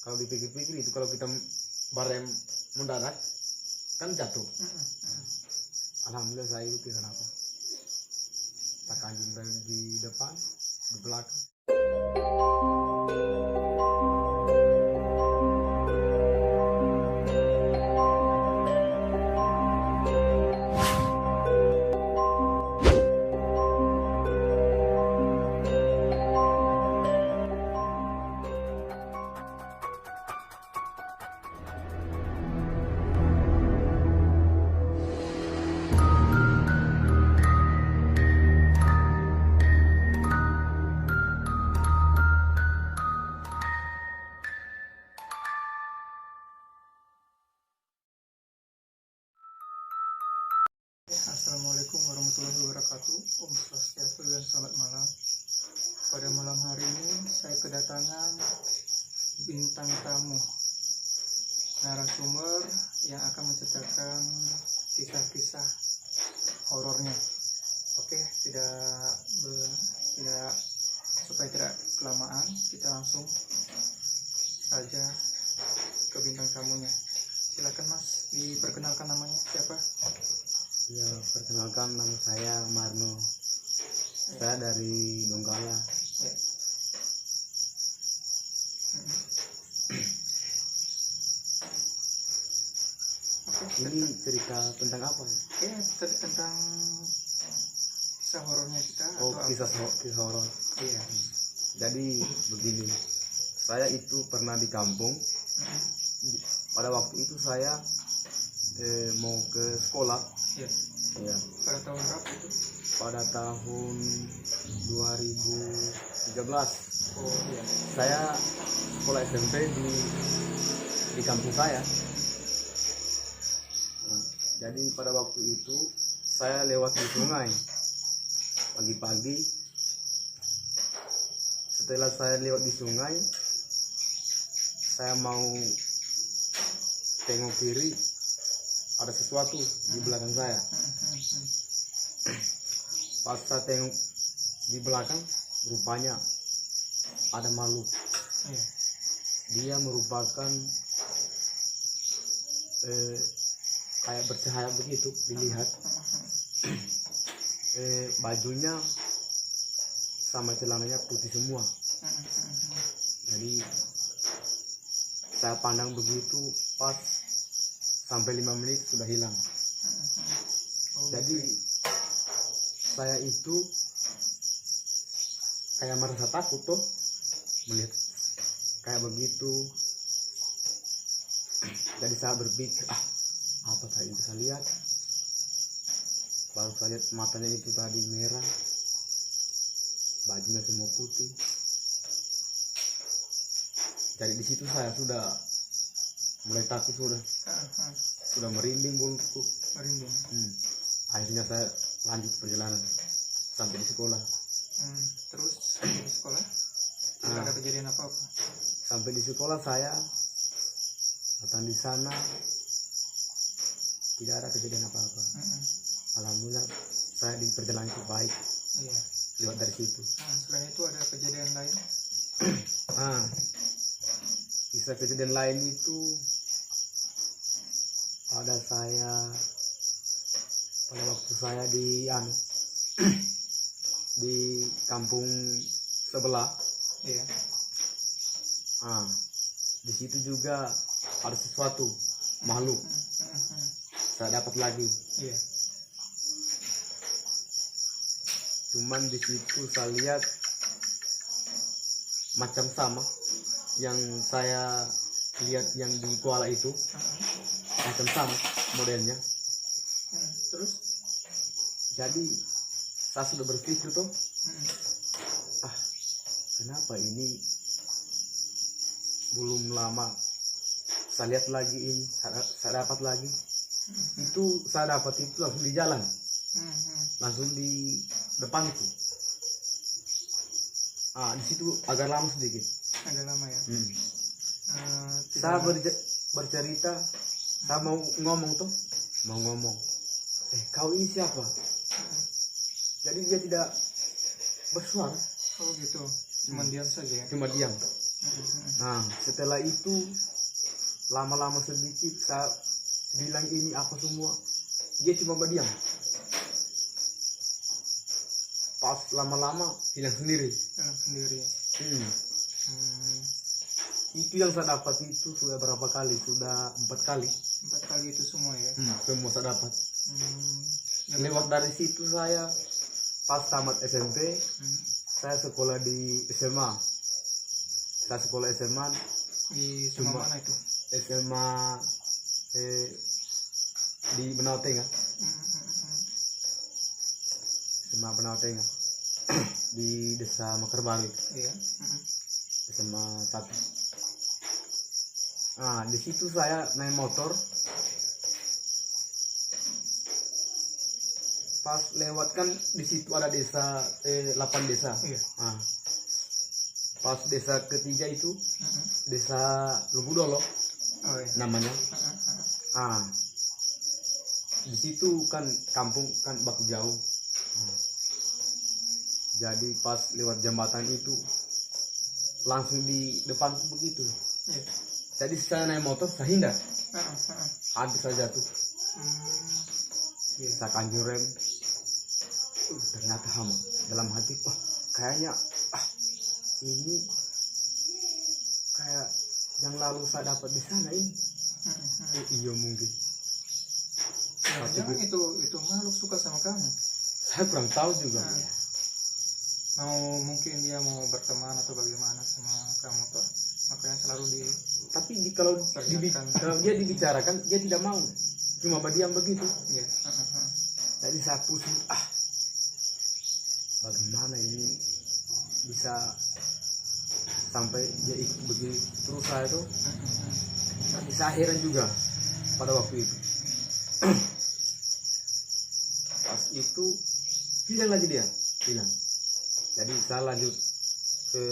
Kalau dipikir-pikir itu kalau kita barem mendadak kan jatuh. Alhamdulillah saya itu tidak apa. Tak anjing di depan, di belakang. Assalamualaikum warahmatullahi wabarakatuh. Om Swastiastu dan selamat malam. Pada malam hari ini saya kedatangan bintang tamu, narasumber yang akan menceritakan kisah-kisah horornya. Oke, supaya tidak kelamaan, kita langsung saja ke bintang tamunya. Silakan Mas, diperkenalkan namanya siapa? Ya, perkenalkan nama saya Marno. Saya dari Donggala. Ya. Oke, Ini cerita tentang apa? tentang kisah horornya kita Oh, atau kisah apa? kisah horor. Iya. Jadi begini, saya itu pernah di kampung. Pada waktu itu saya mau ke sekolah. Iya. Ya, Pada tahun berapa itu? pada tahun 2013 Oh iya. saya sekolah SMP di kampung saya. Nah, jadi pada waktu itu saya lewat di sungai pagi-pagi. Setelah saya lewat di sungai, saya mau tengok kiri, ada sesuatu di belakang saya. Pas saya tengok di belakang, rupanya ada makhluk. Iya. Dia merupakan kayak bercahaya begitu dilihat. Bajunya sama celananya putih semua. Jadi saya pandang begitu, pas sampai 5 menit sudah hilang. Oh, Jadi saya itu kayak merasa takut tuh melihat kayak begitu. Jadi saya berpikir, apa tadi itu saya lihat? Baru saya lihat matanya itu tadi merah, bajunya semua putih. Jadi di situ saya sudah mulai takut, sudah merinding buluku. merinding. Akhirnya saya lanjut perjalanan sampai di sekolah. Terus sampai di sekolah tidak ada kejadian apa-apa. Sampai di sekolah saya datang di sana, tidak ada kejadian apa-apa. Alhamdulillah saya di perjalanan itu baik. Iya. Lewat dari situ. Selain itu ada kejadian lain? Kisah kejadian lain itu pada waktu saya di kampung sebelah. Iya. Di situ juga ada sesuatu makhluk. Saya dapat lagi. Iya. Cuman di situ saya lihat macam sama yang saya lihat yang di Kuala itu, macam sama modelnya. Terus? Jadi saya sudah berpikir tuh, kenapa ini belum lama saya lihat lagi ini, saya dapat lagi. Itu saya dapat itu langsung di jalan, langsung di depan itu. Di situ agak lama sedikit. Agak lama ya. Saya bercerita, saya mau ngomong, kau ini siapa? Jadi dia tidak bersuara. Oh gitu. Cuma diam saja ya. Cuma diam. Nah setelah itu lama-lama sedikit saya bilang ini apa semua, dia cuma berdiam. Pas lama-lama hilang sendiri. Yang sendiri. Itu yang saya dapat itu sudah berapa kali? Sudah 4 kali. 4 kali itu semua ya. Semua saya dapat. Yang Lewat dari situ saya pas tamat SMP, saya sekolah di SMA. Saya sekolah SMA di SMA cuma mana itu? SMA di Benau Tengah. SMA Benau Tengah di Desa Mekarbaru. Iya. SMA 1. Nah di situ saya naik motor. Pas lewat kan di situ ada desa 8 desa. Iya. Nah, pas desa ketiga itu desa Lubudolo Oh iya. namanya. Ah, di situ kan kampung kan baku jauh. Jadi pas lewat jembatan itu langsung di depan begitu. Iya. Jadi saya naik motor saya hindar, habis saya jatuh. Iya. Saya kanjeng rem, ternyata hama. Dalam hati, wah kayaknya ini kayak yang lalu saya dapat di sana ini. Iya mungkin. Jangan itu makhluk suka sama kamu. Saya kurang tahu juga. Mungkin dia mau berteman atau bagaimana sama kamu tuh, makanya selalu di. Tapi kalau dia dibicarakan dia tidak mau, cuma berdiam begitu. Iya. Jadi saya pusing, bagaimana ini bisa sampai dia ikut begitu terus saya tuh. Tapi saya heran juga pada waktu itu. Pas itu hilang lagi dia, hilang. Jadi saya lanjut ke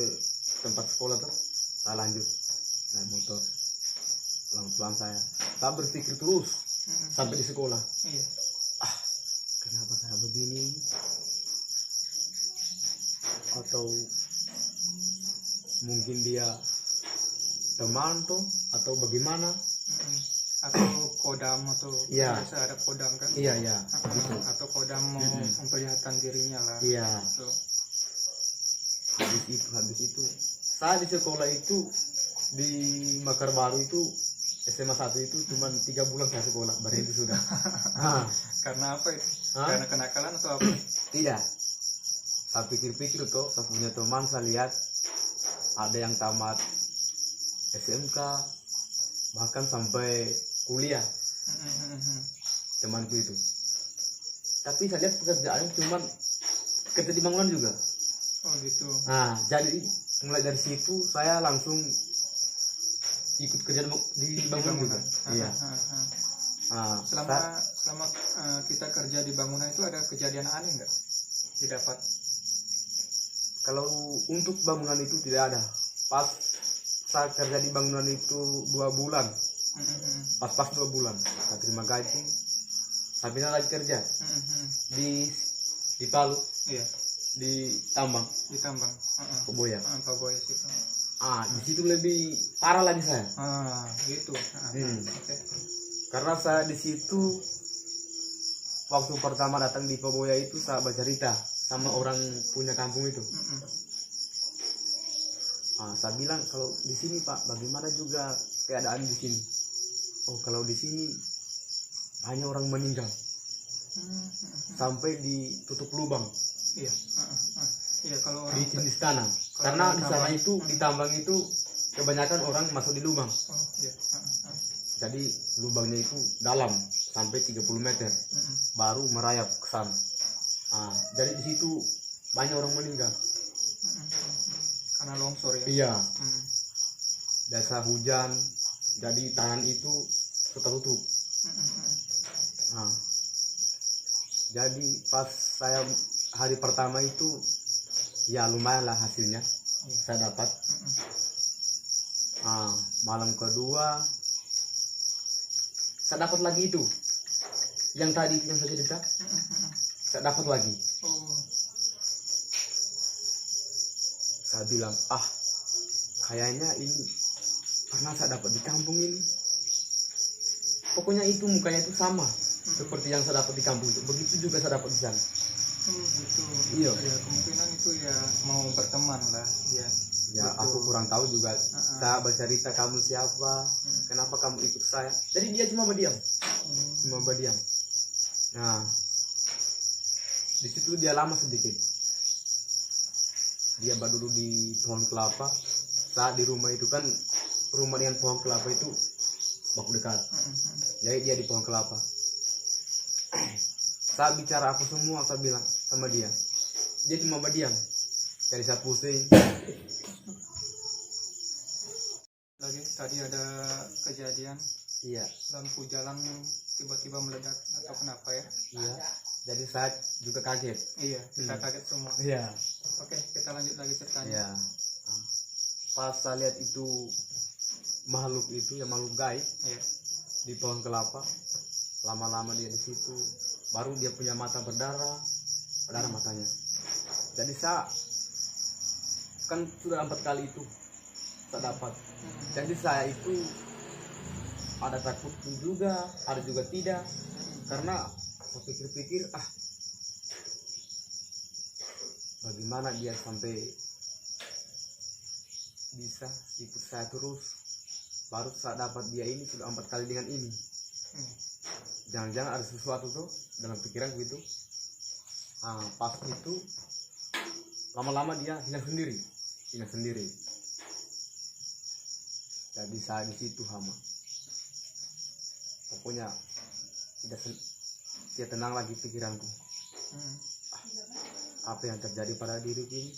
tempat sekolah tuh, saya lanjut naik motor pelan-pelan saya berpikir terus sampai di sekolah. Iya. Kenapa saya begini? Atau mungkin dia teman tuh atau bagaimana? Atau kodam atau Iya. biasa ada kodam kan? Iya gitu. Atau kodam mau memperlihatkan dirinya lah. Iya. So. Habis itu saya di sekolah itu di Mekarbaru itu SMA 1 itu cuma 3 bulan saya sekolah, berhenti sudah. Karena apa itu? Karena kenakalan atau apa? Tidak. Saya pikir-pikir tuh, saya punya teman, saya lihat ada yang tamat SMK, bahkan sampai kuliah, temanku itu. Tapi saya lihat pekerjaannya cuma kerja di bangunan juga. Oh gitu. Nah, jadi mulai dari situ saya langsung ikut kerja di bangunan juga. Iya. Nah, Selama kita kerja di bangunan itu ada kejadian aneh nggak didapat? kalau untuk bangunan itu tidak ada. Pas saya kerja di bangunan itu 2 bulan. Pas 2 bulan saya terima gaji, saya pindah lagi kerja di Palu. Iya. Di tambang. Paboya. Paboya situ. Di situ lebih parah lagi saya. Gitu. Okay. Karena saya di situ waktu pertama datang di Paboya itu saya bercerita sama orang punya kampung itu. Saya bilang kalau di sini Pak, bagaimana juga keadaan di sini? Oh, kalau di sini banyak orang meninggal. Sampai ditutup lubang. Iya. Iya kalau di istana. Karena di sana itu di tambang itu kebanyakan orang masuk di lubang. Iya. Jadi lubangnya itu dalam sampai 30 meter. Baru merayap ke sana. Jadi di situ banyak orang meninggal. Karena longsor ya. Iya. Jasa hujan, jadi tangan itu tertutup. Jadi pas saya hari pertama itu ya lumayan lah hasilnya. Saya dapat. Malam kedua saya dapat lagi itu. Yang tadi yang saya cerita. Saya dapat lagi. Saya bilang, kayaknya ini karena saya dapat di kampung ini, pokoknya itu mukanya itu sama seperti yang saya dapat di kampung itu, begitu juga saya dapat di sana. Gitu. Iya. Ya kemungkinan itu ya mau berteman lah ya. Ya Betul. aku kurang tahu juga. Saya bercerita kamu siapa, kenapa kamu ikut saya, jadi dia cuma berdiam, cuma berdiam. Nah di situ dia lama sedikit, dia dulu di pohon kelapa. Saat di rumah itu kan, rumah dengan pohon kelapa itu baku dekat, jadi dia di pohon kelapa. Saat bicara apa semua saya bilang sama dia, dia cuma berdiam, jadi saya pusing. Lagi tadi ada kejadian Iya, lampu jalan tiba-tiba meledak atau kenapa ya? iya, jadi saya juga kaget. Iya, kita kaget semua. Iya, Oke, kita lanjut lagi ceritanya. iya. Pas saya lihat itu makhluk itu, ya makhluk gaib Iya. di pohon kelapa, lama-lama dia di situ, baru dia punya mata berdarah matanya. Jadi saya kan sudah 4 kali itu saya dapat. Jadi saya itu ada takut juga, ada juga tidak, karena saya pikir-pikir bagaimana dia sampai bisa ikut saya terus, baru saya dapat dia ini sudah 4 kali dengan ini. Jangan-jangan ada sesuatu tuh dalam pikiran gitu. Pas itu lama-lama dia hilang sendiri. Jadi saya di situ hama, pokoknya tidak tenang lagi pikiranku. Apa yang terjadi pada diriku ini,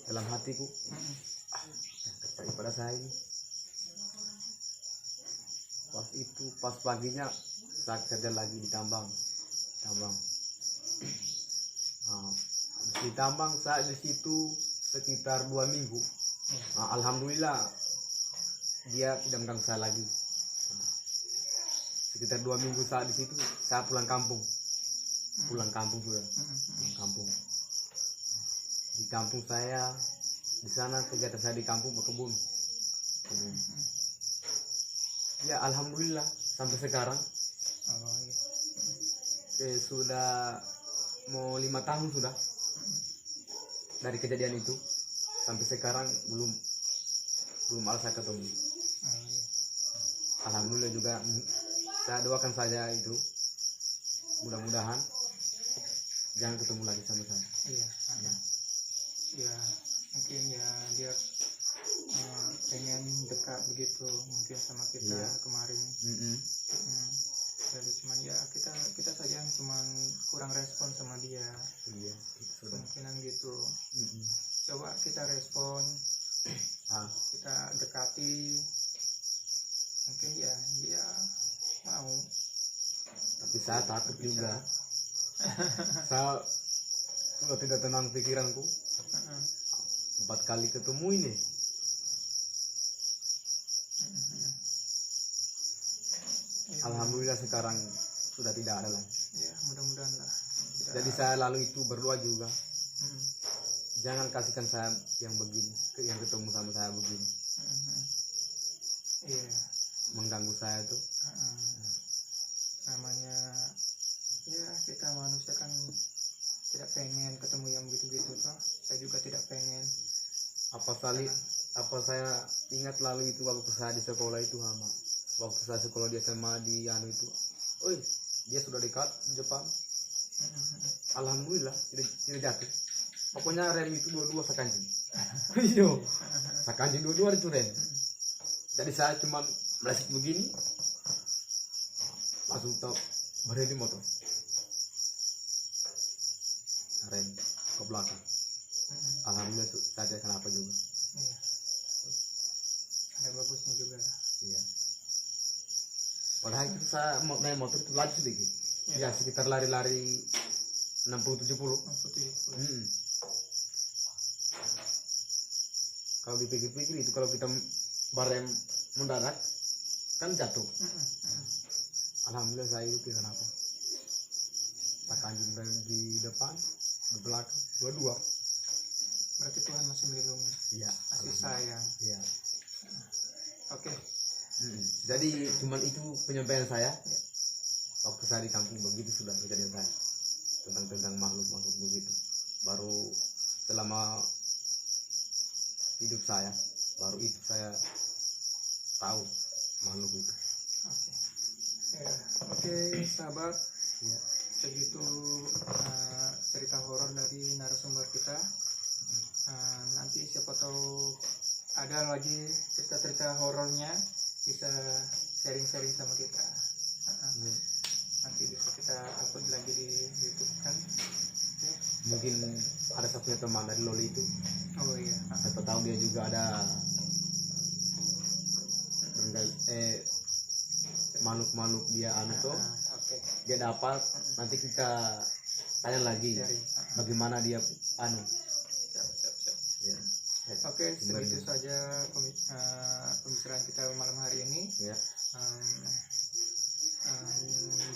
dalam hatiku, yang terjadi pada saya ini. Pas paginya saya kerja lagi di tambang. Habis di tambang saya di situ sekitar 2 minggu. Alhamdulillah dia tidak mengganggu saya lagi. Sekitar 2 minggu saya di situ, saya pulang kampung sudah. Pulang kampung. Di kampung saya, di sana kegiatan saya di kampung berkebun. Ya alhamdulillah sampai sekarang. Sudah mau 5 tahun sudah dari kejadian itu, sampai sekarang belum ada saya ketemu. Alhamdulillah juga saya doakan saja itu, mudah-mudahan jangan ketemu lagi sama saya. Iya. Ya mungkin ya dia pengen dekat begitu mungkin sama kita. Iya. Kemarin. Jadi cuman ya kita saja yang cuman kurang respon sama dia. Iya, sudah. Kemungkinan gitu. Coba kita respon, kita dekati, mungkin ya dia mau. Tapi saya takut juga. Saya sudah tidak tenang pikiranku. 4 kali ketemu ini. Alhamdulillah sekarang sudah tidak ada lagi. Ya mudah-mudahan lah. Jadi saya lalu itu berdoa juga. Jangan kasihkan saya yang begini, yang ketemu sama saya begini. Iya. Mengganggu saya tuh. Namanya ya kita manusia kan tidak pengen ketemu yang begitu-gitu toh. Saya juga tidak pengen. Apa saya ingat lalu itu waktu saya di sekolah itu hama. Waktu saya sekolah di SMA di itu. Dia sudah dekat di depan. Alhamdulillah tidak jatuh. Pokoknya rem itu dua-dua sakanjing. Iya. Sakanjing dua-dua itu rem. Jadi saya cuma meleset begini, langsung berhenti motor. Rem ke belakang. Alhamdulillah saja kenapa juga. Iya. Ada bagusnya juga. Iya. Padahal itu saya naik motor itu laju sedikit. Ya sekitar lari-lari 60-70. Kalau dipikir-pikir itu kalau kita barem mendarat kan jatuh. Alhamdulillah saya itu kenapa. Tak anjing di depan, di belakang, dua-dua. Berarti Tuhan masih melindungi. Iya. Masih sayang. Iya. Oke. Jadi cuman itu penyampaian saya. Waktu saya di kampung begitu sudah kejadian saya tentang makhluk begitu. Baru selama hidup saya baru itu saya tahu makhluk itu. Oke. Ya, oke sahabat. Iya. Segitu cerita horor dari narasumber kita. Nanti siapa tahu ada lagi cerita-cerita horornya bisa sharing-sharing sama kita. Nanti bisa kita upload lagi di YouTube kan. Oke. Mungkin ada satunya teman dari Loli itu. Oh iya. Siapa tahu dia juga ada makhluk dia tuh. Oke. Dia dapat nanti kita tanya lagi Sharing. bagaimana dia Siap. ya. Oke, Sumbernya. segitu saja pembicaraan kita malam hari ini. Ya.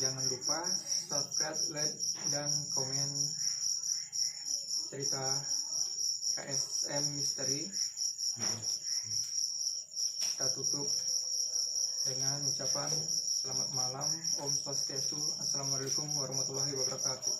Jangan lupa subscribe, like, dan komen cerita KSM Misteri. Kita tutup dengan ucapan selamat malam, Om Swastiastu, Assalamualaikum warahmatullahi wabarakatuh.